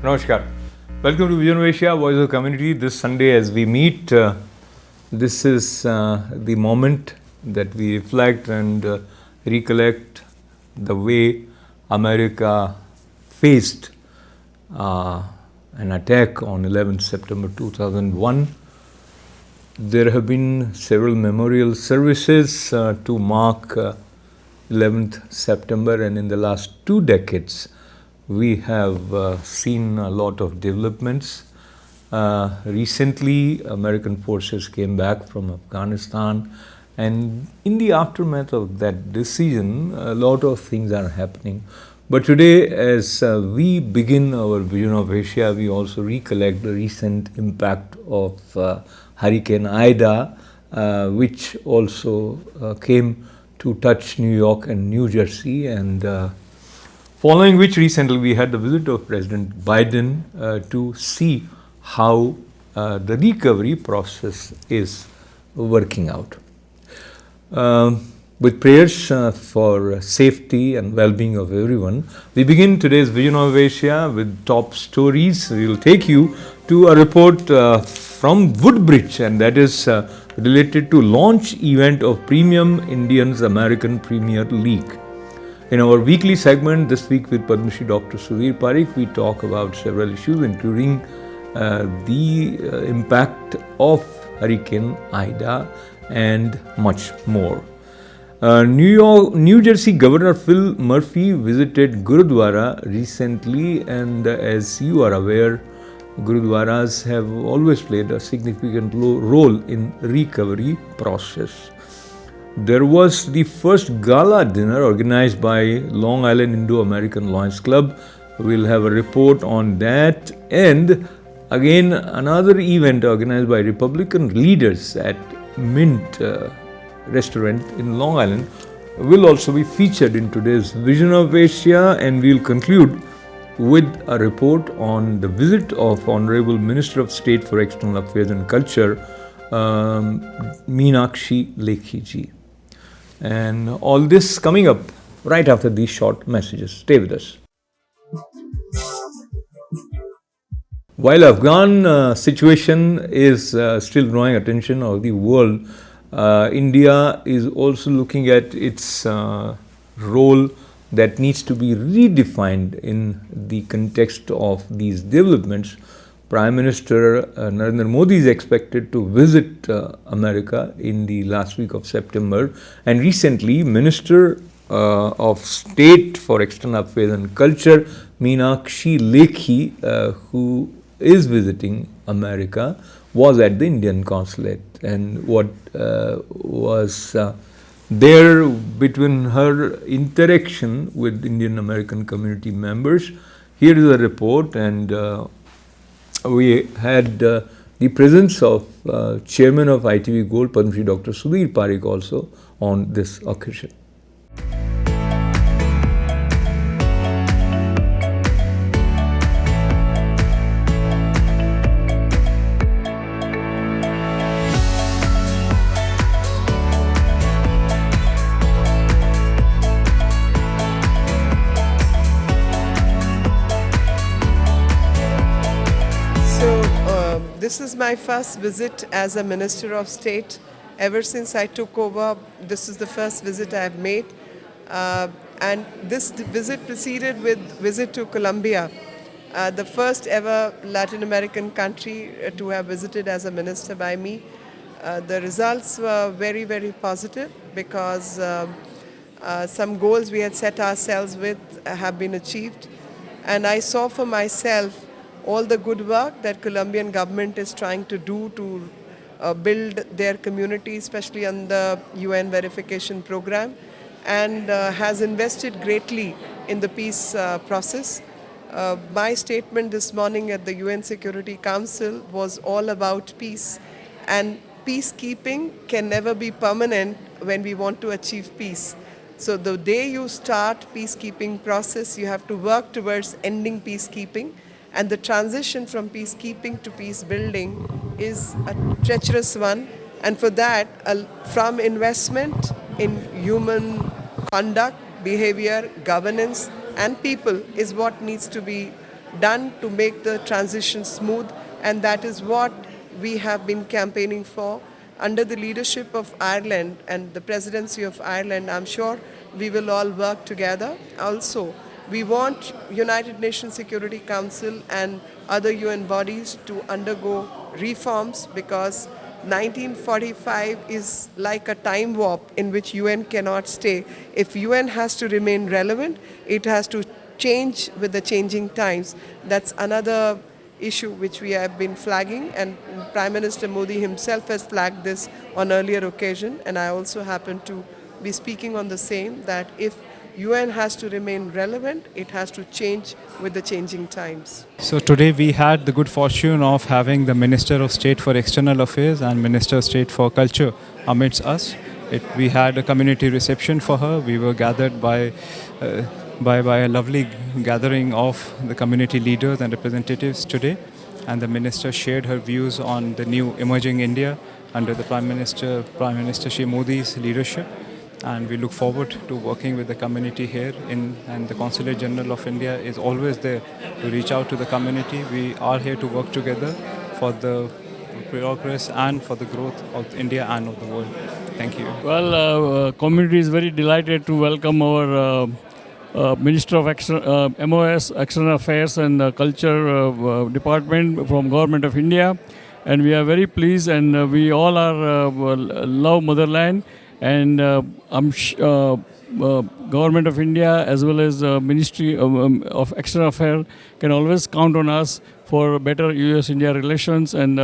Namaskar. Welcome to Vision of Asia, Voice of Community. This Sunday, as we meet, this is the moment that we reflect and recollect the way America faced an attack on 11th September 2001. There have been several memorial services to mark 11th September, and in the last 2 decades, we have seen a lot of developments. Recently, American forces came back from Afghanistan, and in the aftermath of that decision, a lot of things are happening. But today, as we begin our Vision of Asia, we also recollect the recent impact of Hurricane Ida, which also came to touch New York and New Jersey, and following which recently we had the visit of President Biden to see how the recovery process is working out. With prayers for safety and well-being of everyone, we begin today's Vision of Asia with top stories. We will take you to a report from Woodbridge, and that is related to launch event of Premium Indians American Premier League. In our weekly segment this week with Padma Shri Dr. Sudhir Parikh, we talk about several issues, including the impact of Hurricane Ida and much more. New Jersey Governor Phil Murphy visited Gurudwara recently, and as you are aware, Gurudwaras have always played a significant role in recovery process. There was the first gala dinner organized by Long Island Indo-American Lions Club. We'll have a report on that. And again, another event organized by Republican leaders at Mint restaurant in Long Island will also be featured in today's Vision of Asia. And we'll conclude with a report on the visit of Honorable Minister of State for External Affairs and Culture, Meenakshi Lekhi ji. And all this coming up right after these short messages. Stay with us. While Afghan situation is still drawing attention of the world, India is also looking at its role that needs to be redefined in the context of these developments. Prime Minister Narendra Modi is expected to visit America in the last week of September, and recently Minister of State for External Affairs and Culture, Meenakshi Lekhi, who is visiting America, was at the Indian consulate, and what was there between her interaction with Indian American community members. Here is a report, and we had the presence of Chairman of ITV Gold, Padma Shri Dr. Sudhir Parikh, also on this occasion. This is my first visit as a Minister of State. Ever since I took over, this is the first visit I have made. And this visit preceded with visit to Colombia, the first ever Latin American country to have visited as a minister by me. The results were very, very positive because Some goals we had set ourselves with have been achieved. And I saw for myself all the good work that Colombian government is trying to do to build their community, especially on the UN verification program, and has invested greatly in the peace process. My statement this morning at the UN Security Council was all about peace, and peacekeeping can never be permanent when we want to achieve peace. So the day you start peacekeeping process, you have to work towards ending peacekeeping, and the transition from peacekeeping to peace building is a treacherous one. And for that, from investment in human conduct, behavior, governance, and people is what needs to be done to make the transition smooth, and that is what we have been campaigning for. Under the leadership of Ireland and the presidency of Ireland, I'm sure we will all work together. Also, we want United Nations Security Council and other UN bodies to undergo reforms, because 1945 is like a time warp in which UN cannot stay. If UN has to remain relevant, it has to change with the changing times. That's another issue which we have been flagging, and Prime Minister Modi himself has flagged this on earlier occasion, and I also happen to be speaking on the same, that if UN has to remain relevant, it has to change with the changing times. So today we had the good fortune of having the Minister of State for External Affairs and Minister of State for Culture amidst us. We had a community reception for her. We were gathered by a lovely gathering of the community leaders and representatives today, and the minister shared her views on the new emerging India under the Prime Minister Shri Modi's leadership, and we look forward to working with the community here and the Consulate General of India is always there to reach out to the community. We are here to work together for the progress and for the growth of India and of the world. Thank you. Well, community is very delighted to welcome our Minister of MOS, External Affairs and Culture Department from Government of India, and we are very pleased, and we all are love motherland, and Government of India as well as Ministry of External Affairs can always count on us for better US-India relations, and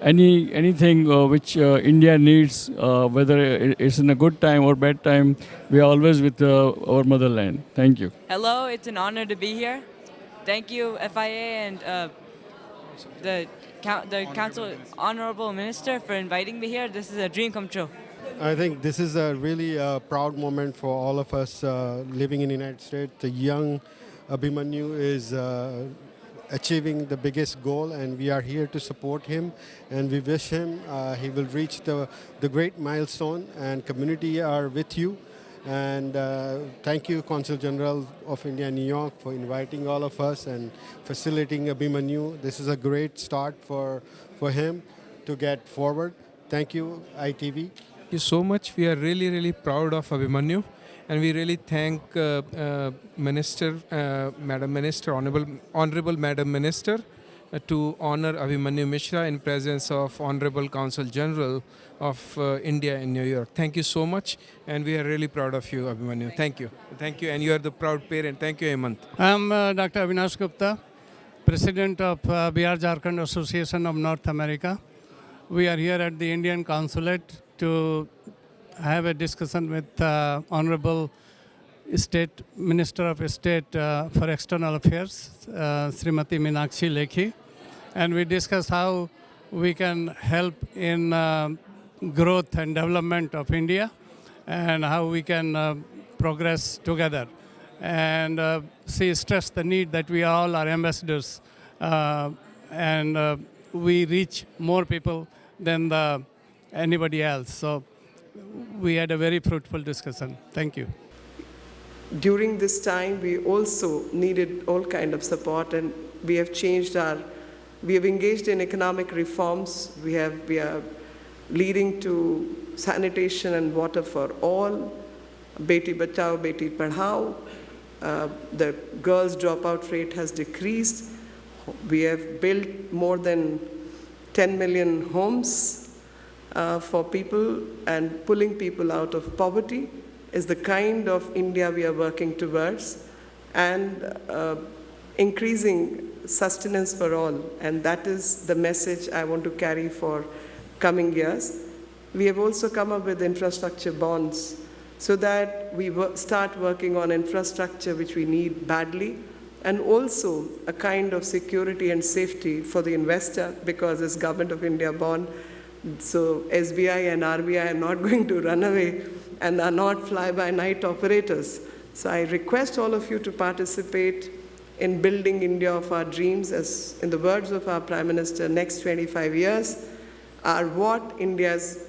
anything which India needs, whether it's in a good time or bad time, we are always with our motherland. Thank you. Hello, it's an honor to be here. Thank you, FIA and the Council Honorable Minister for inviting me here. This is a dream come true. I think this is a really proud moment for all of us living in the United States. The young Abhimanyu is achieving the biggest goal, and we are here to support him, and we wish him he will reach the great milestone, and community are with you. And thank you, Consul General of India in New York, for inviting all of us and facilitating Abhimanyu. This is a great start for him to get forward. Thank you, ITV. Thank you so much. We are really, really proud of Abhimanyu, and we really thank Minister, Madam Minister, Honorable Madam Minister, to honor Abhimanyu Mishra in presence of Honorable Consul General of India in New York. Thank you so much, and we are really proud of you, Abhimanyu. Thank you. Thank you, and you are the proud parent. Thank you, Hemant. I am Dr. Avinash Gupta, President of Bihar Jharkhand Association of North America. We are here at the Indian Consulate to have a discussion with Honorable State Minister of State for External Affairs, Srimati Meenakshi Lekhi, and we discuss how we can help in growth and development of India, and how we can progress together. And she stressed the need that we all are ambassadors, and we reach more people than anybody else. So we had a very fruitful discussion. Thank you. During this time, we also needed all kind of support, and we have engaged in economic reforms. We are leading to sanitation and water for all, Beti Bachao, Beti Padhao. The girls' dropout rate has decreased. We have built more than 10 million homes for people and pulling people out of poverty. is the kind of India we are working towards, and increasing sustenance for all. And that is the message I want to carry for coming years. We have also come up with infrastructure bonds so that we start working on infrastructure which we need badly, and also a kind of security and safety for the investor, because it's Government of India bond. So SBI and RBI are not going to run away and are not fly-by-night operators. So I request all of you to participate in building India of our dreams. As in the words of our Prime Minister, next 25 years are what India's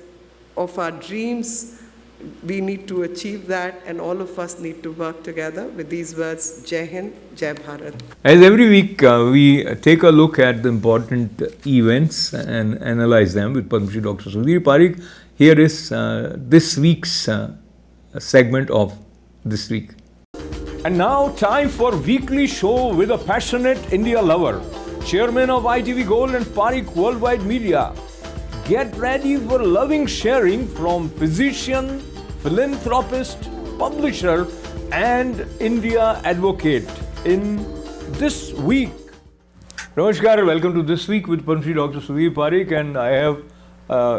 of our dreams. We need to achieve that, and all of us need to work together. With these words, Jai Hind, Jai Bharat. As every week, we take a look at the important events and analyze them with Padma Shri Dr. Sudhir Parikh. Here is this week's segment of This Week. And now, time for weekly show with a passionate India lover, Chairman of ITV Gold and Parikh Worldwide Media. Get ready for loving sharing from physician, philanthropist, publisher, and India advocate in This Week. Namaskar, welcome to This Week with Padma Shri Dr. Sudhir Parikh, and I have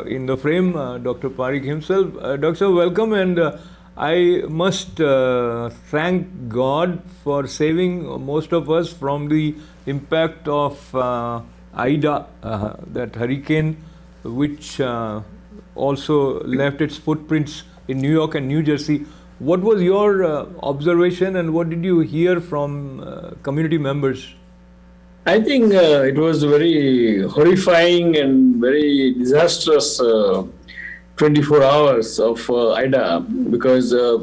in the frame Dr. Parikh himself. Doctor, welcome, and I must thank God for saving most of us from the impact of Ida, that hurricane, which also left its footprints in New York and New Jersey. What was your observation, and what did you hear from community members? I think it was very horrifying and very disastrous 24 hours of Ida, because there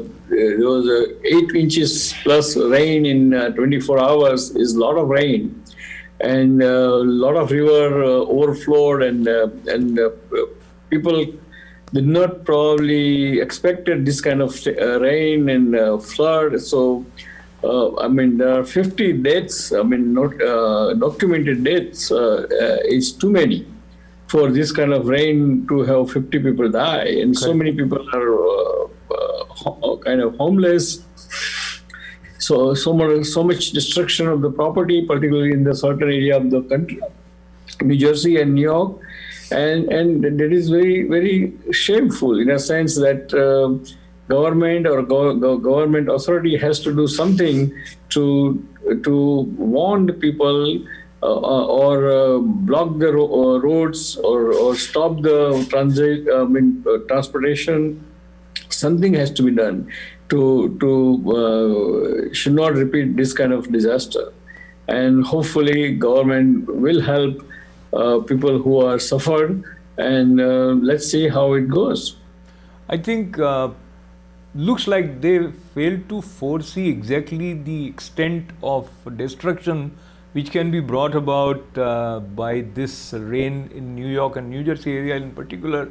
was 8 inches plus rain in 24 hours is a lot of rain, and a lot of river overflowed, and people did not probably expected this kind of rain and flood. So I mean, there are 50 deaths. I mean, not documented deaths is too many for this kind of rain to have 50 people die, and so many people are kind of homeless. So much destruction of the property, particularly in the certain area of the country, New Jersey and New York, and that is very, very shameful in a sense that government or government authority has to do something to warn the people or block the roads or stop the transportation. Something has to be done to should not repeat this kind of disaster, and hopefully government will help people who are suffered, and let's see how it goes. I think looks like they failed to foresee exactly the extent of destruction which can be brought about by this rain in New York and New Jersey area in particular,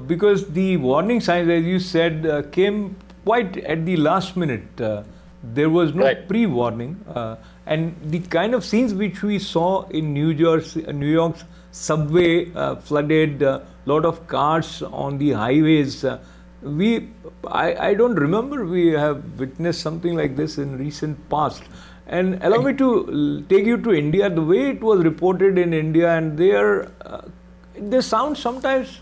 because the warning signs, as you said, came quite at the last minute. There was no pre-warning, and the kind of scenes which we saw in New York's subway, flooded, lot of cars on the highways. I don't remember we have witnessed something like this in recent past. And allow me to take you to India. The way it was reported in India, and they sound sometimes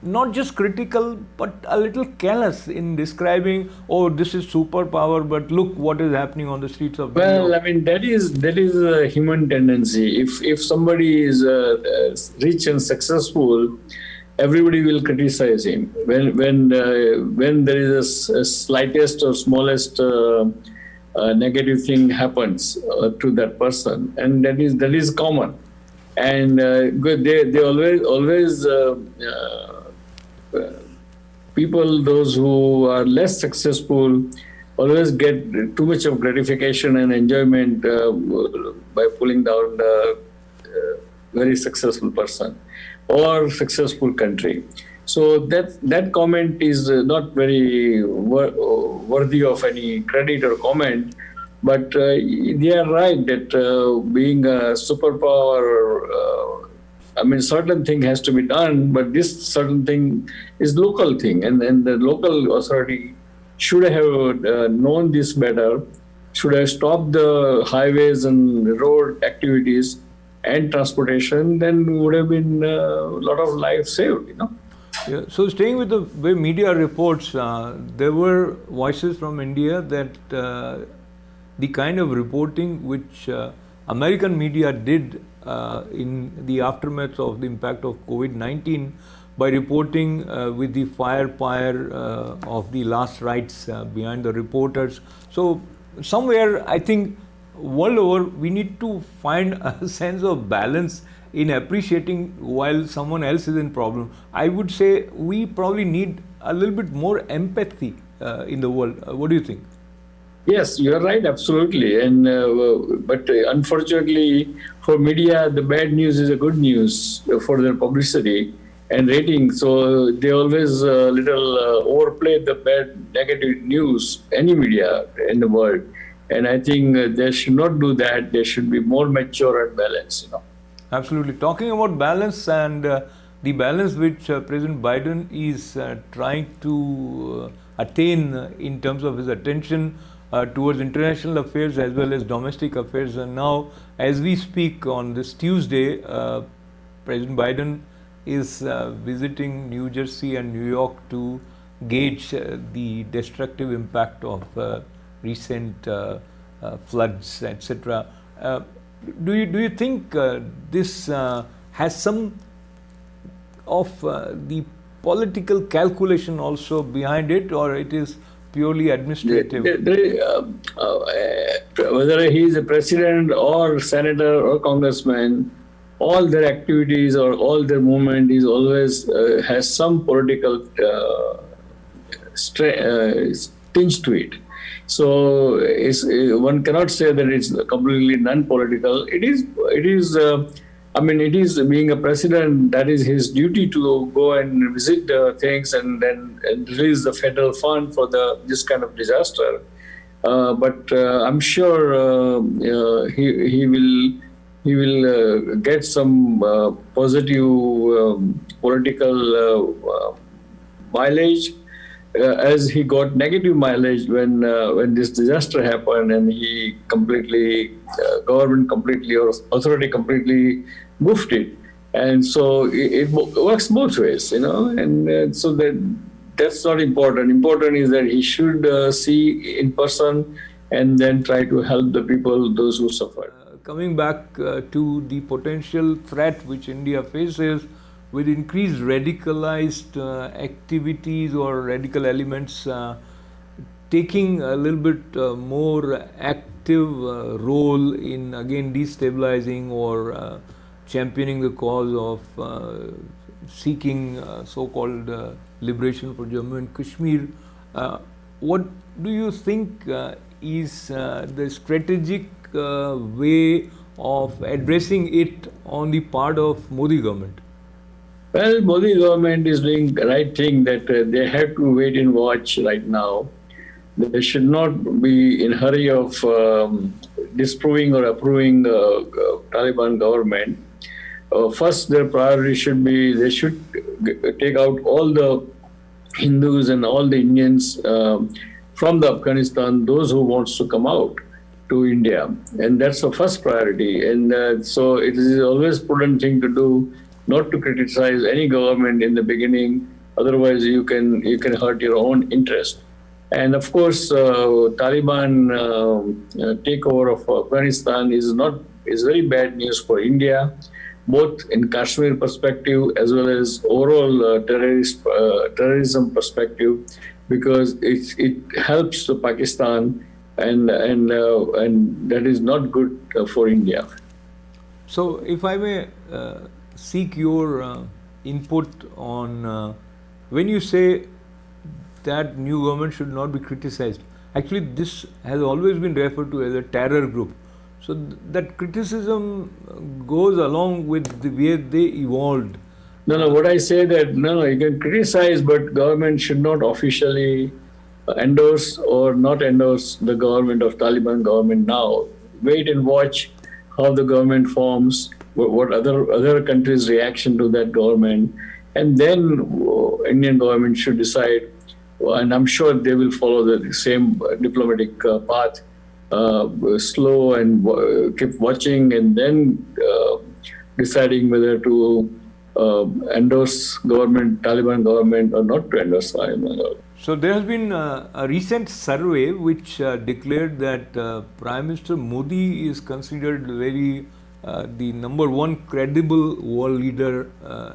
not just critical, but a little callous in describing, oh, this is superpower, but look what is happening on the streets of New York. Well, I mean, that is a human tendency. If somebody is rich and successful, everybody will criticize him. When there is a slightest or smallest negative thing happens to that person, and that is common. And they always people, those who are less successful, always get too much of gratification and enjoyment by pulling down the very successful person or successful country. So that comment is not very worthy of any credit or comment, but they are right that being a superpower, I mean, certain thing has to be done, but this certain thing is local thing, and the local authority should have known this better, should have stopped the highways and road activities and transportation, then would have been a lot of lives saved, Yeah. So staying with the way media reports, there were voices from India that the kind of reporting which American media did in the aftermath of the impact of COVID-19 by reporting with the fire pyre of the last rites behind the reporters. So somewhere I think world over we need to find a sense of balance in appreciating while someone else is in problem. I would say we probably need a little bit more empathy in the world. What do you think? Yes, you are right, absolutely. And but unfortunately, for media, the bad news is a good news for their publicity and rating. So they always little overplay the bad, negative news. Any media in the world, and I think they should not do that. They should be more mature and balanced. Absolutely. Talking about balance and the balance which President Biden is trying to attain in terms of his attention towards international affairs as well as domestic affairs. And now, as we speak on this Tuesday, President Biden is visiting New Jersey and New York to gauge the destructive impact of recent floods, etc. Do you think this has some of the political calculation also behind it, or it is purely administrative? Whether he is a president or senator or congressman, all their activities or all their movement is always has some political tinge to it. So one cannot say that it's completely non-political. It is. It is being a president. That is his duty to go and visit things and then release the federal fund for this kind of disaster. But I'm sure he will get some positive political mileage. As he got negative mileage when this disaster happened, and he government completely or authority completely goofed it, and so it works both ways, and so that's not important. Important is that he should see in person and then try to help the people, those who suffer. Coming back to the potential threat which India faces with increased radicalized activities or radical elements taking a little bit more active role in again destabilizing or championing the cause of seeking so-called liberation for Jammu and Kashmir. What do you think is the strategic way of addressing it on the part of Modi government? Well, Modi government is doing the right thing, that they have to wait and watch right now. They should not be in hurry of disproving or approving Taliban government. First, their priority should be they should take out all the Hindus and all the Indians from the Afghanistan, those who wants to come out to India, and that's the first priority. And so it is always prudent thing to do, not to criticize any government in the beginning. Otherwise, you can hurt your own interest. And of course, Taliban takeover of Afghanistan is very bad news for India, both in Kashmir perspective as well as overall terrorism perspective, because it helps to Pakistan, and that is not good for India. So, if I may seek your input on when you say that new government should not be criticized. Actually, this has always been referred to as a terror group. So that criticism goes along with the way they evolved. No, what I say that, you can criticize, but government should not officially endorse or not endorse the government of Taliban government now. Wait and watch how the government forms, what other countries' reaction to that government, and then Indian government should decide and I'm sure they will follow the same diplomatic path, slow and keep watching, and then deciding whether to endorse Taliban government, or not to endorse Taliban government. So there has been a recent survey which declared that Prime Minister Modi is considered the number one credible world leader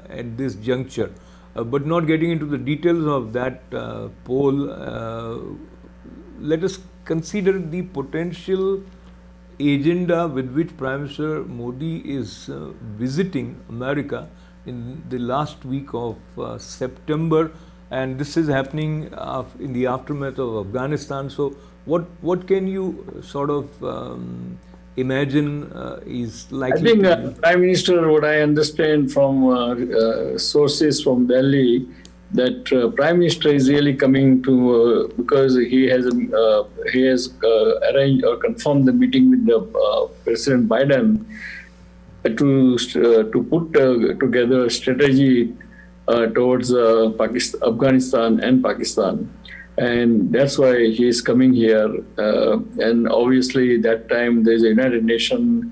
at this juncture. But not getting into the details of that poll, let us consider the potential agenda with which Prime Minister Modi is visiting America in the last week of September, and this is happening in the aftermath of Afghanistan. So, what can you sort of imagine is I likely? think Prime Minister, what I understand from sources from Delhi, that Prime Minister is really coming to because he has arranged or confirmed the meeting with the President Biden to put together a strategy towards Afghanistan and Pakistan. And that's why he is coming here. And obviously, that time there's a United Nations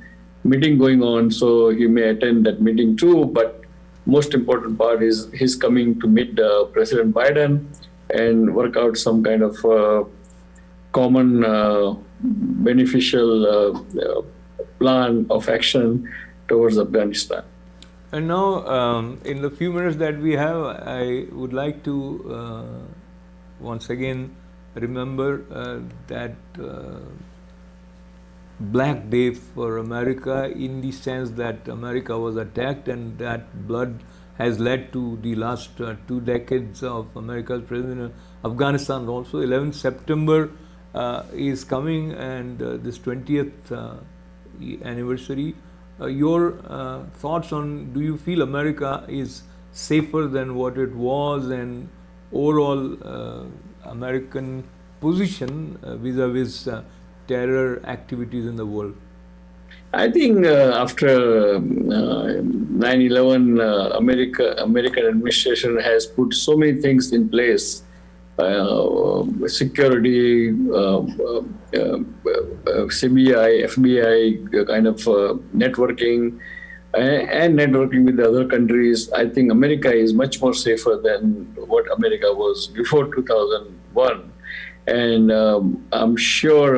meeting going on, so he may attend that meeting too. But most important part is he's coming to meet President Biden and work out some kind of common beneficial plan of action towards Afghanistan. And now, in the few minutes that we have, I would like to once again remember that black day for America, in the sense that America was attacked, and that blood has led to the last 2 decades of America's presence in Afghanistan. Also, 11th September is coming, and this 20th anniversary. Your thoughts on, do you feel America is safer than what it was, and overall American position vis-a-vis terror activities in the world? I think after 9/11, American administration has put so many things in place. Security, CBI, FBI kind of networking, and networking with the other countries. I think America is much more safer than what America was before 2001. And I'm sure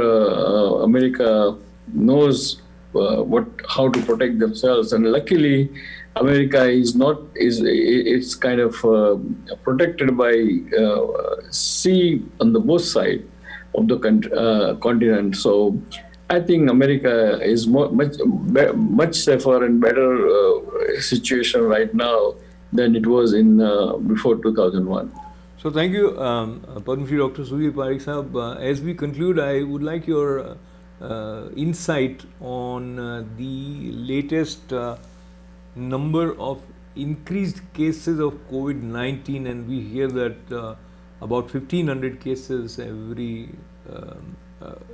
America knows how to protect themselves. And luckily, America it's kind of protected by sea on the both side of the continent. So I think America is much safer and better situation right now than it was in before 2001. So thank you, Padma Shri Dr. Sudhir Parikh Sahab. As we conclude, I would like your insight on the latest number of increased cases of COVID-19, and we hear that about 1,500 cases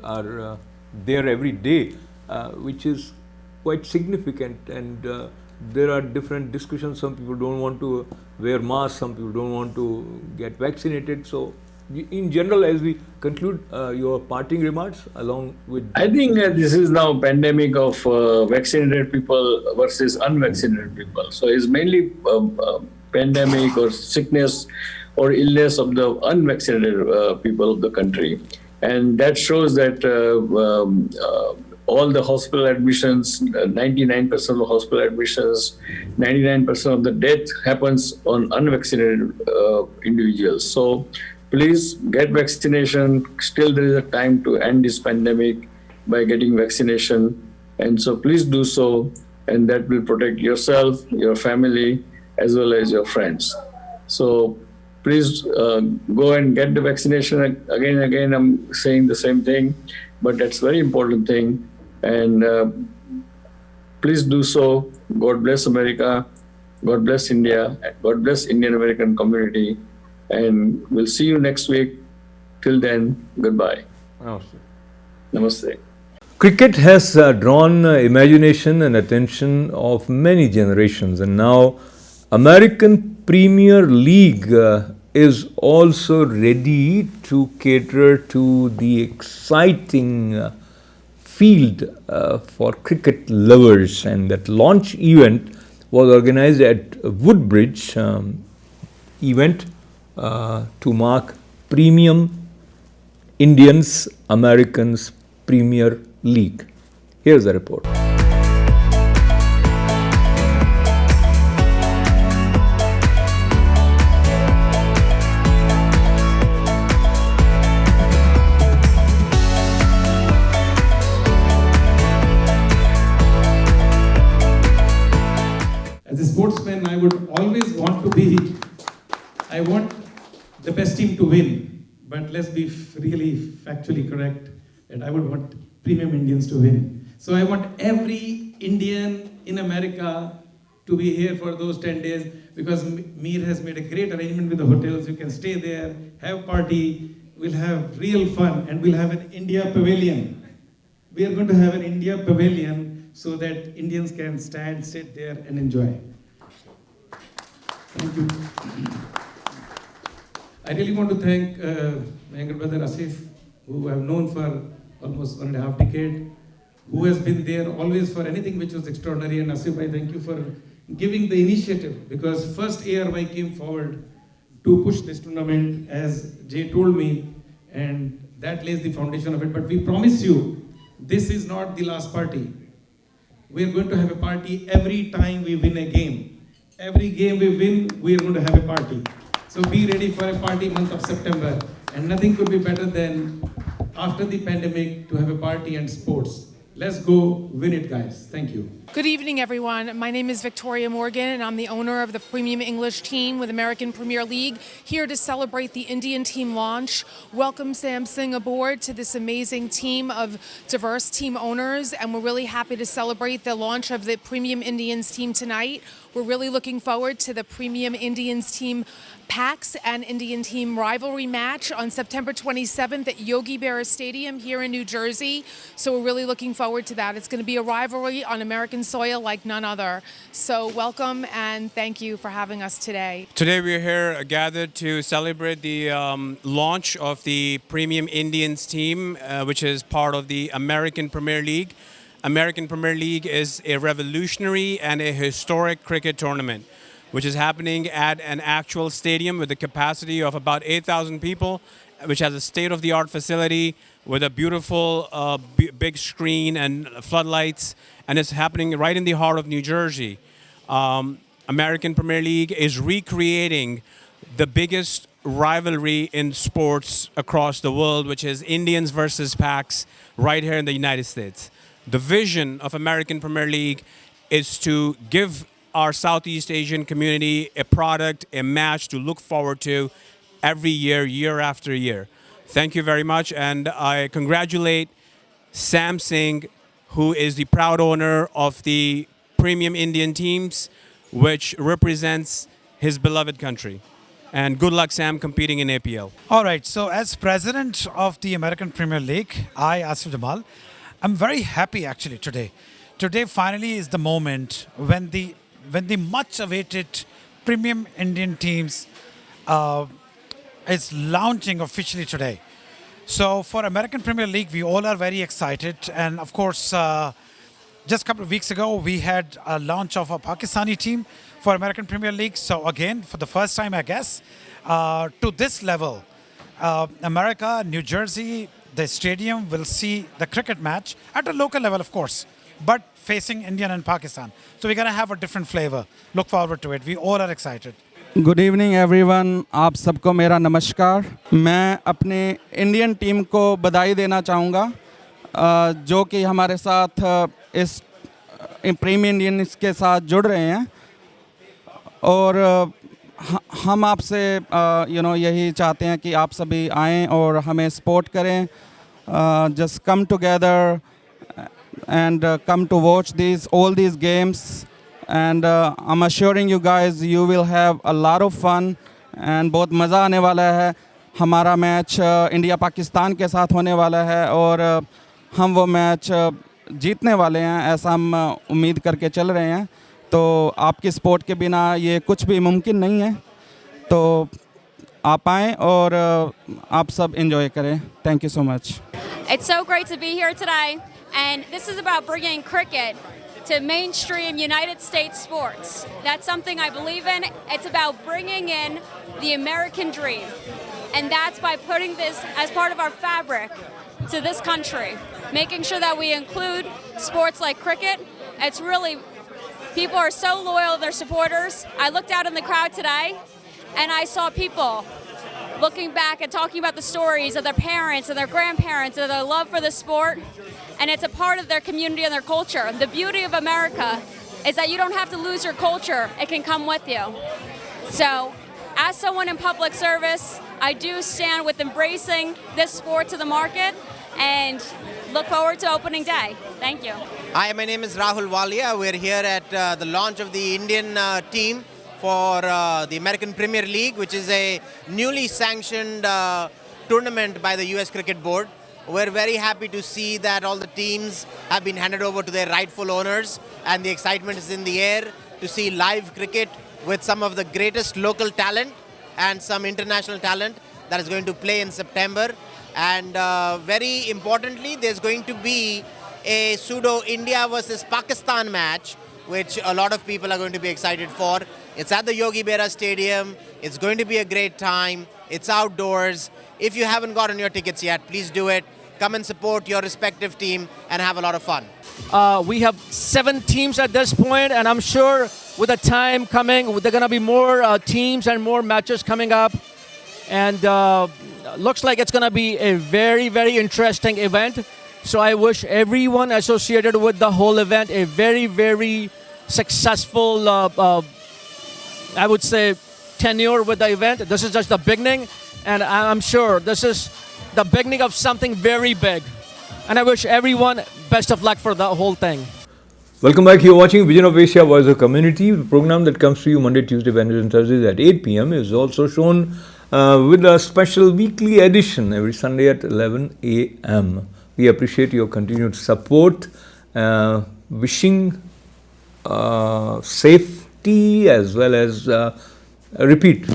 are there every day, which is quite significant. And there are different discussions. Some people don't want to wear masks, some people don't want to get vaccinated. So in general, as we conclude, your parting remarks along with... I think this is now pandemic of vaccinated people versus unvaccinated people. So it's mainly pandemic or sickness or illness of the unvaccinated people of the country. And that shows that all the hospital admissions, 99% of hospital admissions, 99% of the death happens on unvaccinated individuals. So please get vaccination. Still there is a time to end this pandemic by getting vaccination. And so please do so, and that will protect yourself, your family, as well as your friends. So please go and get the vaccination. Again and again, I'm saying the same thing, but that's very important thing. And please do so. God bless America. God bless India. God bless Indian American community. And we'll see you next week. Till then, goodbye. Namaste. Namaste. Cricket has drawn imagination and attention of many generations, and now American Premier League is also ready to cater to the exciting field for cricket lovers, and that launch event was organized at Woodbridge event to mark Premium Indians Americans Premier League. Here's the report. As a sportsman, I would always want to be, I want the best team to win, but let's be really factually correct that I would want Premium Indians to win. So I want every Indian in America to be here for those 10 days because Mir has made a great arrangement with the hotels. You can stay there, have party, we'll have real fun, and we'll have an India pavilion. We are going to have an India pavilion so that Indians can stand, sit there and enjoy. Thank you. I really want to thank my younger brother Asif, who I have known for almost 1.5 decades, who has been there always for anything which was extraordinary. And Asif, I thank you for giving the initiative, because first ARY came forward to push this tournament, as Jay told me, and that lays the foundation of it. But we promise you, this is not the last party. We are going to have a party every time we win a game. Every game we win, we are going to have a party. So be ready for a party month of September. And nothing could be better than after the pandemic to have a party and sports. Let's go win it, guys. Thank you. Good evening, everyone. My name is Victoria Morgan, and I'm the owner of the Premium English team with American Premier League, here to celebrate the Indian team launch. Welcome Sam Singh aboard to this amazing team of diverse team owners, and we're really happy to celebrate the launch of the Premium Indians team tonight. We're really looking forward to the Premium Indians team PAX and Indian team rivalry match on September 27th at Yogi Berra Stadium here in New Jersey. So we're really looking forward to that. It's going to be a rivalry on American soil like none other. So welcome and thank you for having us today. Today we are here gathered to celebrate the launch of the Premium Indians team, which is part of the American Premier League. American Premier League is a revolutionary and a historic cricket tournament, which is happening at an actual stadium with a capacity of about 8,000 people, which has a state-of-the-art facility with a beautiful big screen and floodlights, and it's happening right in the heart of New Jersey. American Premier League is recreating the biggest rivalry in sports across the world, which is Indians versus Pacs right here in the United States. The vision of American Premier League is to give our Southeast Asian community a product, a match to look forward to every year, year after year. Thank you very much, and I congratulate Sam Singh, who is the proud owner of the Premium Indian teams, which represents his beloved country. And good luck, Sam, competing in APL. All right, so as president of the American Premier League, I, Asif Jamal, I'm very happy actually today. Today finally is the moment when the much awaited Premium Indian teams is launching officially today. So for American Premier League, we all are very excited. And of course, just a couple of weeks ago, we had a launch of a Pakistani team for American Premier League. So again, for the first time, I guess, to this level, America, New Jersey, the stadium will see the cricket match at a local level, of course, but facing India and Pakistan. So we're going to have a different flavor. Look forward to it. We all are excited. Good evening everyone, आप सबको मेरा नमस्कार। मैं अपने Indian team को बधाई देना चाहूँगा जो कि हमारे साथ इस प्रीमियम इंडियंस के साथ जुड़ रहे हैं, और हम आपसे यही चाहते हैं कि आप सभी आएँ और हमें सपोर्ट करें। Just come together and come to watch all these games, and I'm assuring you guys you will have a lot of fun and बहुत मज़ा आने वाला है। हमारा मैच इंडिया पाकिस्तान के साथ होने वाला है और हम वो मैच जीतने वाले हैं, ऐसा हम उम्मीद करके चल रहे हैं। तो आपकी सपोर्ट के बिना ये कुछ भी मुमकिन नहीं है। तो आप आएँ और आप सब एंजॉय करें. Thank you so much. It's so great to be here today, and this is about bringing cricket to mainstream United States sports. That's something I believe in. It's about bringing in the American dream, and that's by putting this as part of our fabric to this country, making sure that we include sports like cricket. It's really, people are so loyal to their supporters. I looked out in the crowd today, and I saw people looking back and talking about the stories of their parents and their grandparents and their love for the sport, and it's a part of their community and their culture. The beauty of America is that you don't have to lose your culture. It can come with you. So, as someone in public service, I do stand with embracing this sport to the market and look forward to opening day. Thank you. Hi, my name is Rahul Walia. We're here at the launch of the Indian team for the American Premier League, which is a newly sanctioned tournament by the US Cricket Board. We're very happy to see that all the teams have been handed over to their rightful owners, and the excitement is in the air to see live cricket with some of the greatest local talent and some international talent that is going to play in September. And very importantly, there's going to be a pseudo India versus Pakistan match, which a lot of people are going to be excited for. It's at the Yogi Berra Stadium. It's going to be a great time. It's outdoors. If you haven't gotten your tickets yet, please do it. Come and support your respective team and have a lot of fun. We have 7 teams at this point, and I'm sure with the time coming, there are going to be more teams and more matches coming up. And looks like it's going to be a very, very interesting event. So I wish everyone associated with the whole event a very, very successful, I would say, tenure with the event. This is just the beginning, and I'm sure this is the beginning of something very big. And I wish everyone best of luck for the whole thing. Welcome back. You're watching Vision of Asia Voice of Community. The program that comes to you Monday, Tuesday, Wednesday and Thursdays at 8 p.m. is also shown with a special weekly edition every Sunday at 11 a.m. We appreciate your continued support, wishing safety as well as repeat.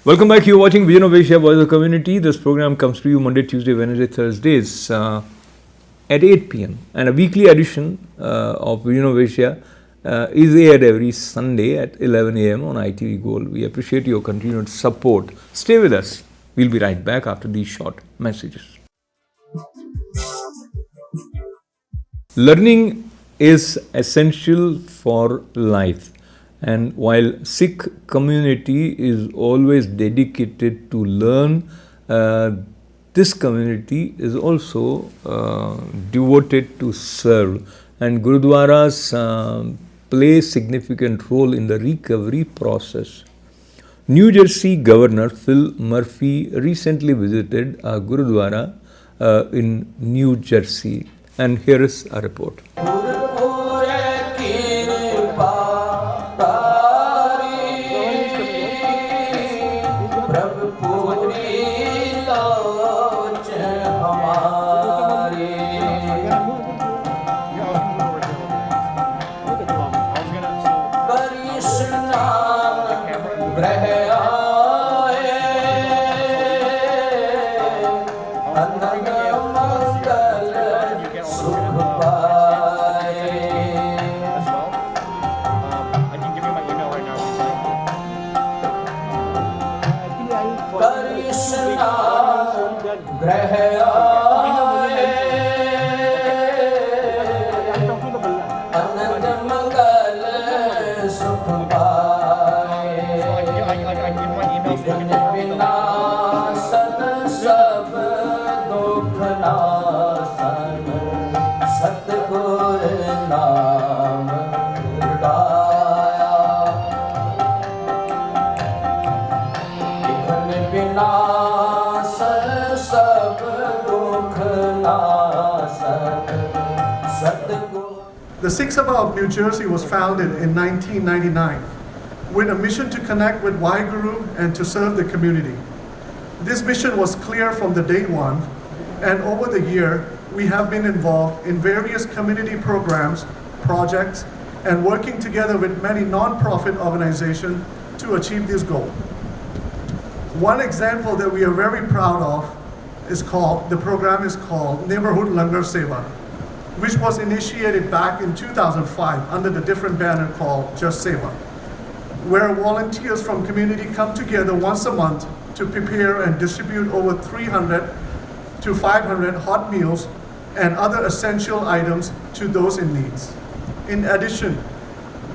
Welcome back. You're watching Vision of Asia Voice of Community. This program comes to you Monday, Tuesday, Wednesday, Thursdays at 8 p.m. And a weekly edition of Vision of Asia is aired every Sunday at 11 a.m. on ITV Gold. We appreciate your continued support. Stay with us. We'll be right back after these short messages. Learning is essential for life, and while Sikh community is always dedicated to learn, this community is also devoted to serve, and Gurudwaras play significant role in the recovery process. New Jersey Governor Phil Murphy recently visited a Gurudwara in New Jersey, and here is a report. The Sikh Sabha of New Jersey was founded in 1999 with a mission to connect with Waheguru and to serve the community. This mission was clear from the day one, and over the year, we have been involved in various community programs, projects, and working together with many non-profit organizations to achieve this goal. One example that we are very proud of the program is called Neighborhood Langar Seva, which was initiated back in 2005 under the different banner called Just Seva, where volunteers from community come together once a month to prepare and distribute over 300 to 500 hot meals and other essential items to those in need. In addition,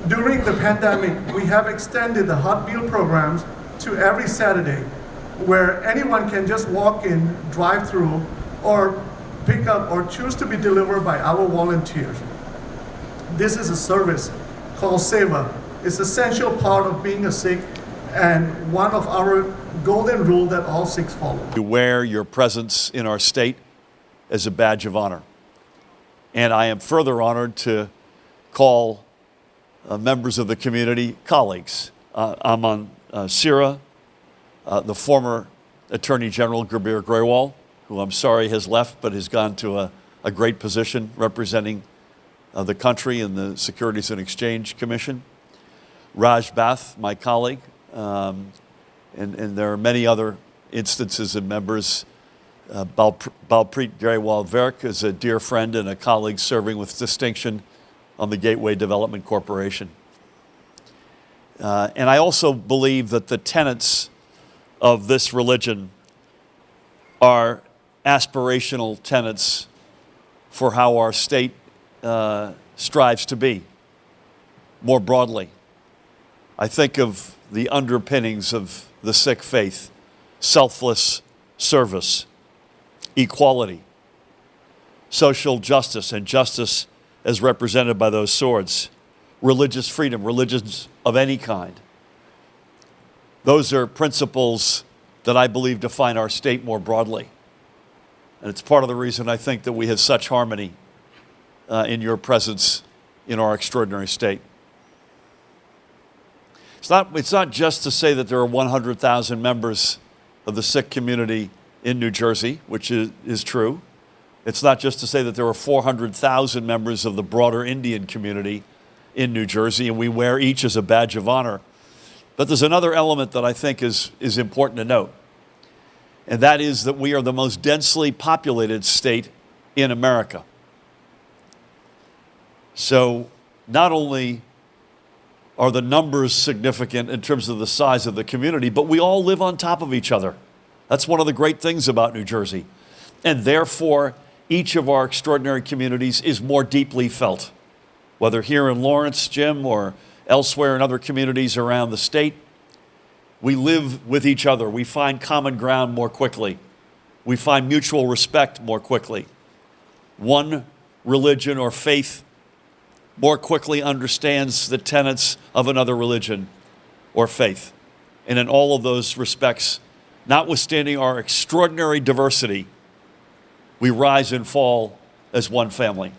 during the pandemic, we have extended the hot meal programs to every Saturday, where anyone can just walk in, drive through, or pick up or choose to be delivered by our volunteers. This is a service called Seva. It's an essential part of being a Sikh and one of our golden rule that all Sikhs follow. You wear your presence in our state as a badge of honor. And I am further honored to call members of the community colleagues. Aman Sira, the former Attorney General Gurbir Grewal, who I'm sorry has left but has gone to a great position representing the country in the Securities and Exchange Commission. Raj Bath, my colleague, and there are many other instances and members. Balpreet Grewal Verk is a dear friend and a colleague serving with distinction on the Gateway Development Corporation. And I also believe that the tenets of this religion are aspirational tenets for how our state strives to be more broadly. I think of the underpinnings of the Sikh faith: selfless service, equality, social justice, and justice as represented by those swords, religious freedom, religions of any kind. Those are principles that I believe define our state more broadly. And it's part of the reason I think that we have such harmony in your presence in our extraordinary state. It's not just to say that there are 100,000 members of the Sikh community in New Jersey, which is true. It's not just to say that there are 400,000 members of the broader Indian community in New Jersey, and we wear each as a badge of honor. But there's another element that I think is important to note, and that is that we are the most densely populated state in America. So not only are the numbers significant in terms of the size of the community, but we all live on top of each other. That's one of the great things about New Jersey. And therefore, each of our extraordinary communities is more deeply felt, whether here in Lawrence, Jim, or elsewhere in other communities around the state. We live with each other. We find common ground more quickly. We find mutual respect more quickly. One religion or faith more quickly understands the tenets of another religion or faith. And in all of those respects, notwithstanding our extraordinary diversity, we rise and fall as one family.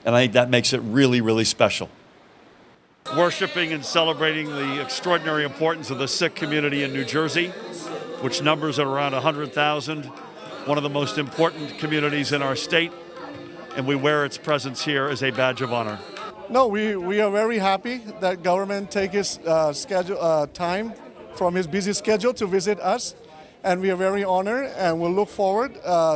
And I think that makes it really, really special. Worshipping and celebrating the extraordinary importance of the Sikh community in New Jersey, which numbers at around 100,000, one of the most important communities in our state, and we wear its presence here as a badge of honor. No, we are very happy that government take his time from his busy schedule to visit us, and we are very honored and we'll look forward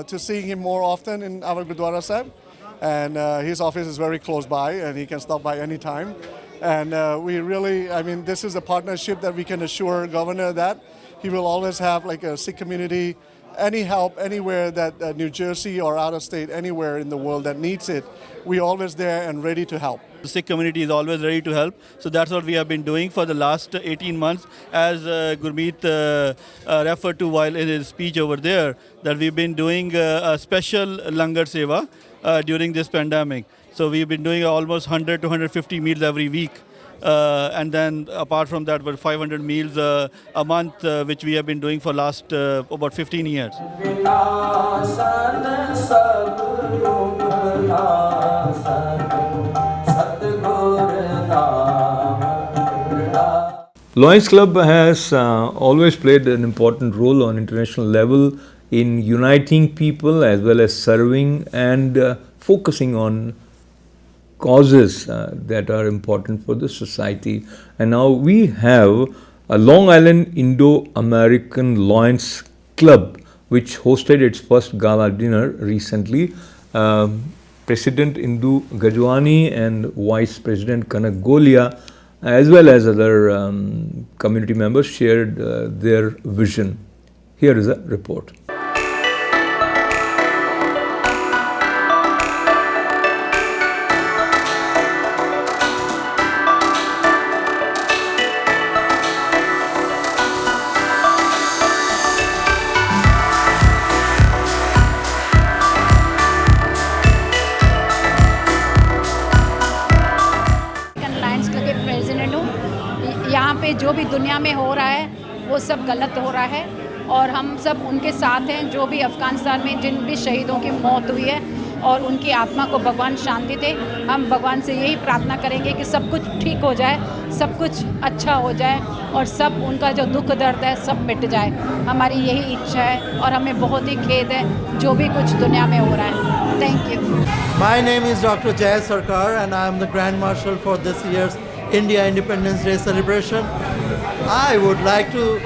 to seeing him more often in our Gurdwara Sahib. And his office is very close by and he can stop by any time. And we really, this is a partnership that we can assure Governor that he will always have like a Sikh community, any help anywhere that New Jersey or out of state, anywhere in the world that needs it, we're always there and ready to help. The Sikh community is always ready to help. So that's what we have been doing for the last 18 months. As Gurmeet referred to while in his speech over there, that we've been doing a special Langar Seva during this pandemic. So we've been doing almost 100 to 150 meals every week. And then apart from that, about 500 meals a month, which we have been doing for last about 15 years. Lions Club has always played an important role on international level in uniting people as well as serving and focusing on causes that are important for the society. And now we have a Long Island Indo-American Lions Club, which hosted its first gala dinner recently. President Indu Gajwani and Vice President Kanak Golia, as well as other community members, shared their vision. Here is a report. Lions club के president हूँ। यहाँ पे जो भी दुनिया में हो रहा है वो सब गलत हो रहा है और हम सब उनके साथ हैं। जो भी अफ़गानिस्तान में जिन भी शहीदों की मौत हुई है और उनकी आत्मा को भगवान शांति दे, हम भगवान से यही प्रार्थना करेंगे कि सब कुछ ठीक हो जाए, सब कुछ अच्छा हो जाए और सब उनका जो दुख दर्द है सब मिट जाए। हमारी यही इच्छा है और हमें बहुत ही खेद है जो भी कुछ दुनिया में हो रहा है। Thank you. My name is Dr. Jay Sarkar and I am the Grand Marshal for this year's India Independence Day celebration. I would like to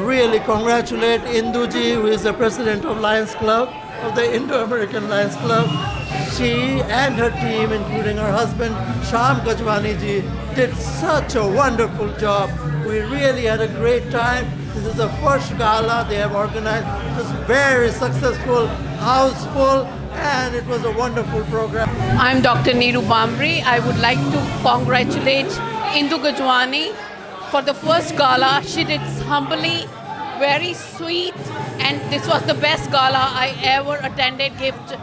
really congratulate Induji, who is the president of Lions Club, of the Indo-American Lions Club. She and her team, including her husband, Sham Gajwani ji, did such a wonderful job. We really had a great time. This is the first gala they have organized. It was very successful, houseful, and it was a wonderful program. I'm Dr. Neeru Bambri. I would like to congratulate Indu Gajwani for the first gala. She did humbly, very sweet, and this was the best gala I ever attended. Gave a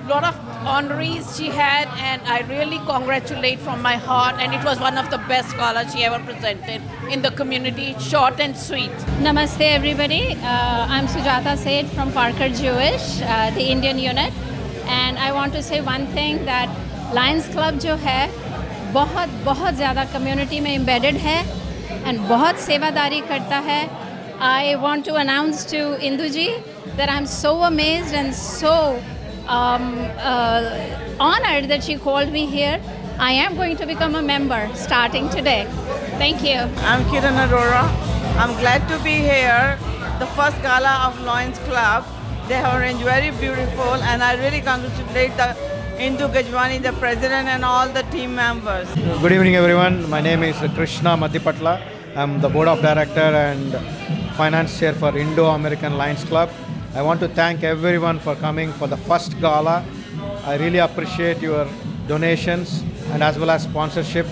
lot of honorees she had, and I really congratulate from my heart, and it was one of the best galas she ever presented in the community, short and sweet. Namaste everybody, I'm Sujata Seth from Parker Jewish, the Indian unit, and I want to say one thing that Lions Club जो है बहुत ज़्यादा community में embedded है and बहुत सेवादारी करता है. I want to announce to Induji that I'm so amazed and so honored that she called me here. I am going to become a member starting today. Thank you. I'm Kiran Arora. I'm glad to be here. The first gala of Lions Club. They have arranged very beautiful, and I really congratulate the Indu Gajwani, the president, and all the team members. Good evening, everyone. My name is Krishna Madhipatla. I'm the board of director and finance chair for Indo-American Lions Club. I want to thank everyone for coming for the first gala. I really appreciate your donations and as well as sponsorship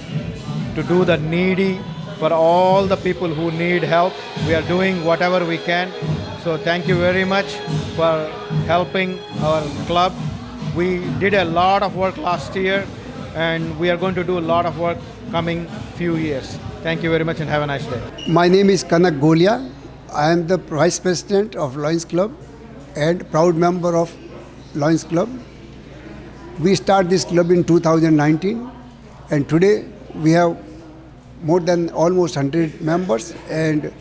to do the needy for all the people who need help. We are doing whatever we can. So thank you very much for helping our club. We did a lot of work last year and we are going to do a lot of work coming few years. Thank you very much and have a nice day. My name is Kanak Golia. I am the Vice President of Lions Club and proud member of Lions Club. We started this club in 2019 and today we have more than almost 100 members and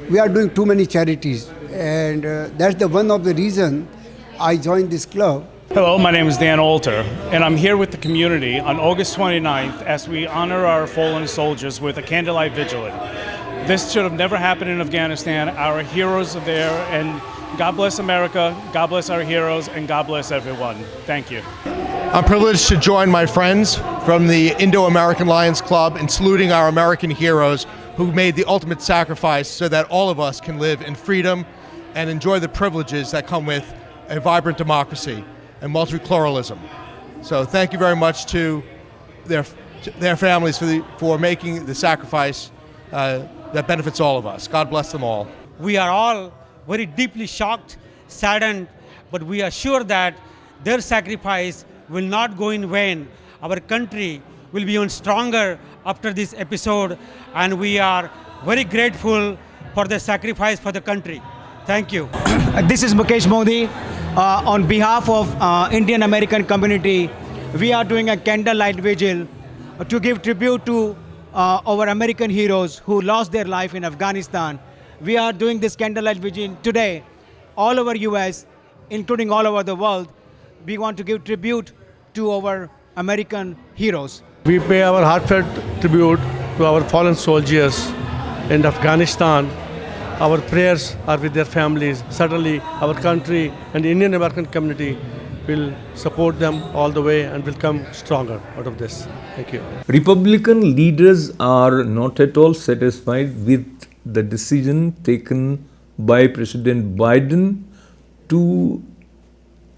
we are doing too many charities and that's the one of the reason I joined this club. Hello, my name is Dan Alter, and I'm here with the community on August 29th as we honor our fallen soldiers with a candlelight vigil. This should have never happened in Afghanistan. Our heroes are there, and God bless America, God bless our heroes, and God bless everyone. Thank you. I'm privileged to join my friends from the Indo-American Lions Club in saluting our American heroes who made the ultimate sacrifice so that all of us can live in freedom and enjoy the privileges that come with a vibrant democracy and multiculturalism. So thank you very much to their families for making the sacrifice that benefits all of us. God bless them all. We are all very deeply shocked, saddened, but we are sure that their sacrifice will not go in vain. Our country will be even stronger after this episode, and we are very grateful for the sacrifice for the country. Thank you. This is Mukesh Modi. On behalf of Indian American community, we are doing a candlelight vigil to give tribute to our American heroes who lost their life in Afghanistan. We are doing this candlelight vigil today all over US, including all over the world. We want to give tribute to our American heroes. We pay our heartfelt tribute to our fallen soldiers in Afghanistan. Our prayers are with their families. Certainly, our country and the Indian American community will support them all the way and will come stronger out of this. Thank you. Republican leaders are not at all satisfied with the decision taken by President Biden to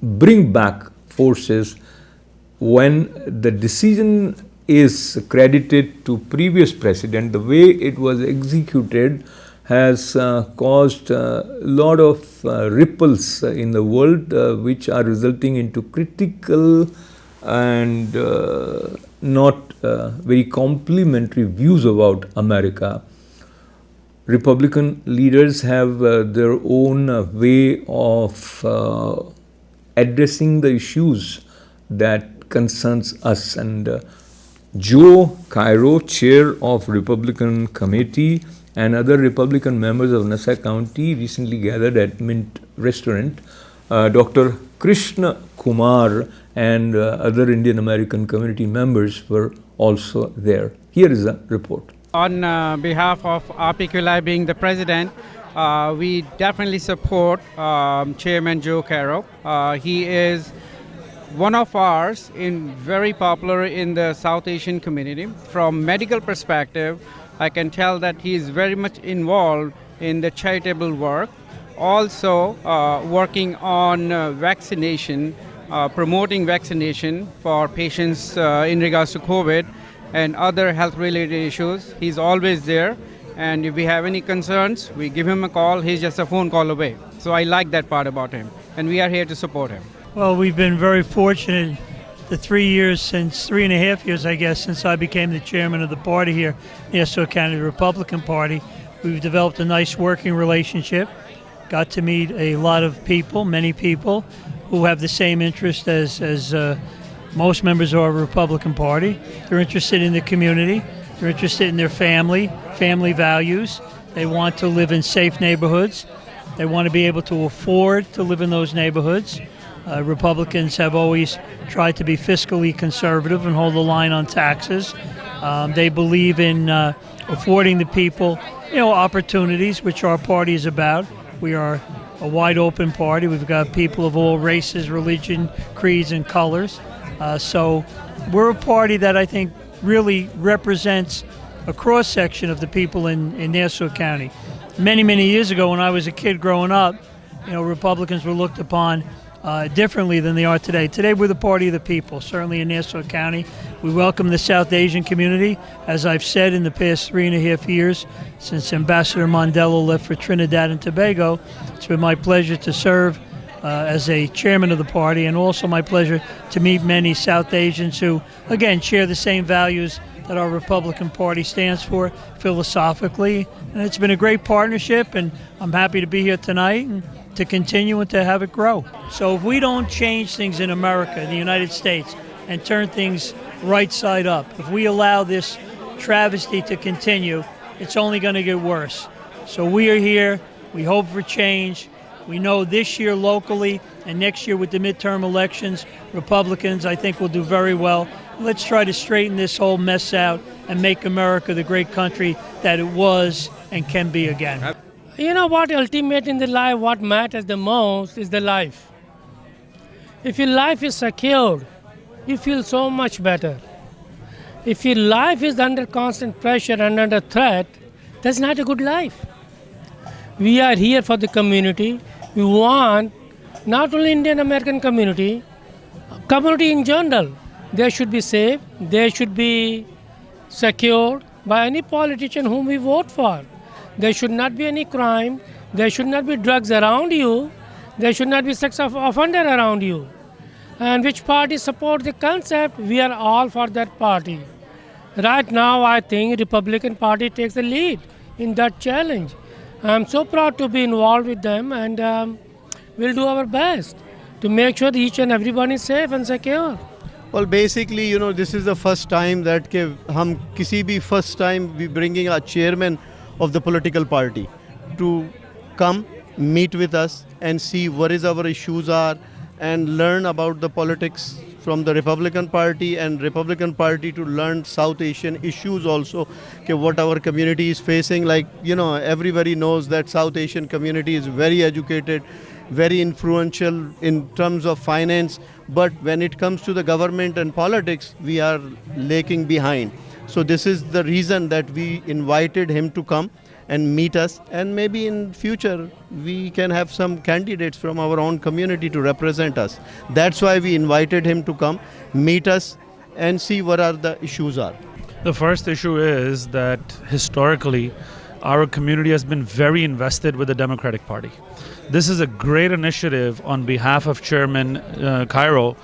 bring back forces when the decision is credited to previous president. The way it was executed has caused a lot of ripples in the world, which are resulting into critical and not very complimentary views about America. Republican leaders have their own way of addressing the issues that concerns us, and Joe Cairo, chair of Republican committee, and other Republican members of Nassau County recently gathered at Mint Restaurant. Dr. Krishna Kumar and other Indian American community members were also there. Here is a report. On behalf of RPQLI being the president, we definitely support Chairman Joe Cairo. He is one of ours, very popular in the South Asian community. From medical perspective, I can tell that he is very much involved in the charitable work. Also working on vaccination, promoting vaccination for patients in regards to COVID and other health related issues. He's always there, and if we have any concerns, we give him a call. He's just a phone call away. So I like that part about him, and we are here to support him. Well, we've been very fortunate the 3.5 years, I guess, since I became the chairman of the party here, Nassau County Republican Party. We've developed a nice working relationship, got to meet a lot of people, many people who have the same interest as most members of our Republican Party. They're interested in the community, they're interested in their family values. They want to live in safe neighborhoods. They want to be able to afford to live in those neighborhoods. Republicans have always tried to be fiscally conservative and hold the line on taxes. They believe in affording the people, opportunities, which our party is about. We are a wide open party. We've got people of all races, religion, creeds, and colors. So we're a party that I think really represents a cross-section of the people in Nassau County. Many, many years ago, when I was a kid growing up, Republicans were looked upon differently than they are today. Today we're the party of the people, certainly in Nassau County. We welcome the South Asian community. As I've said in the past 3.5 years, since Ambassador Mandela left for Trinidad and Tobago, it's been my pleasure to serve as a chairman of the party, and also my pleasure to meet many South Asians who, again, share the same values that our Republican Party stands for philosophically. And it's been a great partnership, and I'm happy to be here tonight and to continue and to have it grow. So if we don't change things in America, in the United States, and turn things right side up, if we allow this travesty to continue, it's only going to get worse. So we are here. We hope for change. We know this year locally and next year with the midterm elections, Republicans, I think, will do very well. Let's try to straighten this whole mess out and make America the great country that it was and can be again. You know what, ultimate in the life, what matters the most is the life. If your life is secured, you feel so much better. If your life is under constant pressure and under threat, that's not a good life. We are here for the community. We want not only Indian American community in general. They should be safe, they should be secured by any politician whom we vote for. There should not be any crime, there should not be drugs around you, there should not be sex offender around you. And which party support the concept, we are all for that party. Right now, I think Republican Party takes the lead in that challenge. I'm so proud to be involved with them, and we'll do our best to make sure each and everyone is safe and secure. Well, basically, this is the first time that we bringing a chairman of the political party to come meet with us and see what is our issues are and learn about the politics from the Republican Party and Republican Party to learn South Asian issues also, okay, what our community is facing. Like, everybody knows that South Asian community is very educated, very influential in terms of finance, but when it comes to the government and politics, we are lagging behind. So this is the reason that we invited him to come and meet us, and maybe in future we can have some candidates from our own community to represent us. That's why we invited him to come, meet us, and see what are the issues are. The first issue is that historically our community has been very invested with the Democratic Party. This is a great initiative on behalf of Chairman Cairo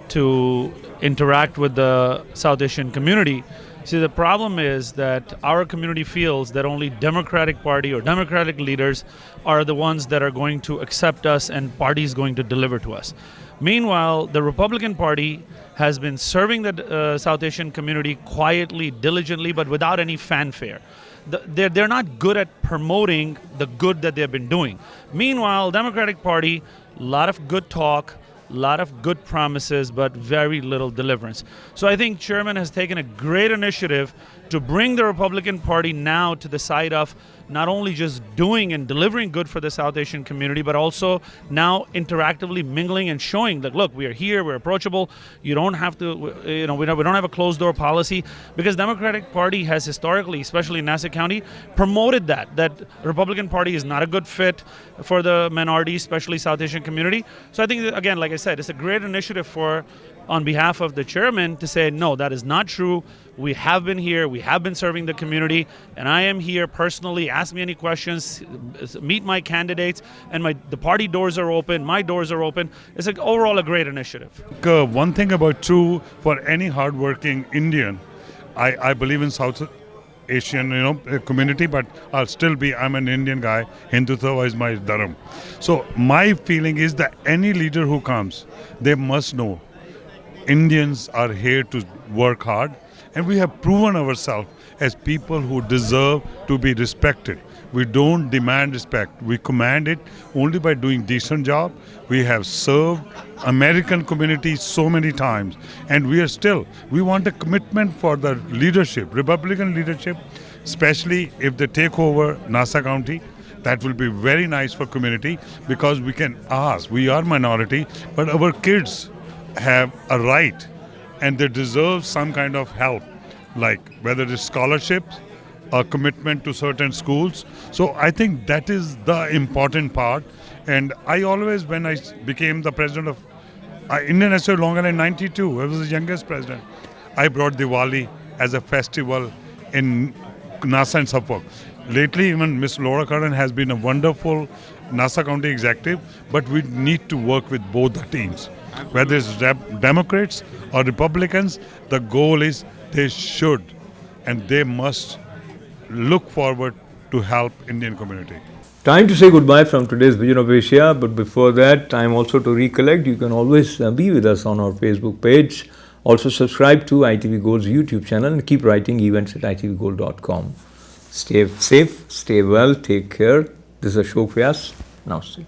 to interact with the South Asian community. See, the problem is that our community feels that only Democratic Party or Democratic leaders are the ones that are going to accept us and parties going to deliver to us. Meanwhile, the Republican Party has been serving the South Asian community quietly, diligently, but without any fanfare. They're not good at promoting the good that they've been doing. Meanwhile, Democratic Party, a lot of good talk, a lot of good promises, but very little deliverance. So I think Chairman has taken a great initiative to bring the Republican Party now to the side of not only just doing and delivering good for the South Asian community, but also now interactively mingling and showing that, look, we are here, we're approachable. You don't have to, we don't have a closed door policy, because Democratic Party has historically, especially in Nassau County, promoted that Republican Party is not a good fit for the minority, especially South Asian community. So I think that, again, like I said, it's a great initiative on behalf of the chairman to say, no, that is not true. We have been here, we have been serving the community, and I am here personally. Ask me any questions, meet my candidates, and the party doors are open, my doors are open. It's overall a great initiative. One thing about true for any hardworking Indian, I believe in South Asian community, but I'm an Indian guy. Hindutva is my dharam. So my feeling is that any leader who comes, they must know Indians are here to work hard, and we have proven ourselves as people who deserve to be respected. We don't demand respect, we command it only by doing decent job. We have served American community so many times, and we want a commitment for the leadership, Republican leadership, especially if they take over Nassau County. That will be very nice for community, because we can ask, we are minority, but our kids have a right and they deserve some kind of help, like whether it's scholarships or commitment to certain schools. So I think that is the important part. And I always, when I became the president of Indian Association of Long Island in 92, I was the youngest president, I brought Diwali as a festival in Nassau and Suffolk. Lately, even Ms. Laura Curran has been a wonderful Nassau County executive, but we need to work with both the teams. Whether it's Democrats or Republicans, the goal is they should and they must look forward to help Indian community. Time to say goodbye from today's Vision of Asia, but before that, time also to recollect. You can always be with us on our Facebook page. Also subscribe to ITV Gold's YouTube channel and keep writing events@itvgold.com. Stay safe, stay well, take care. This is Ashok Vyas. Namaste.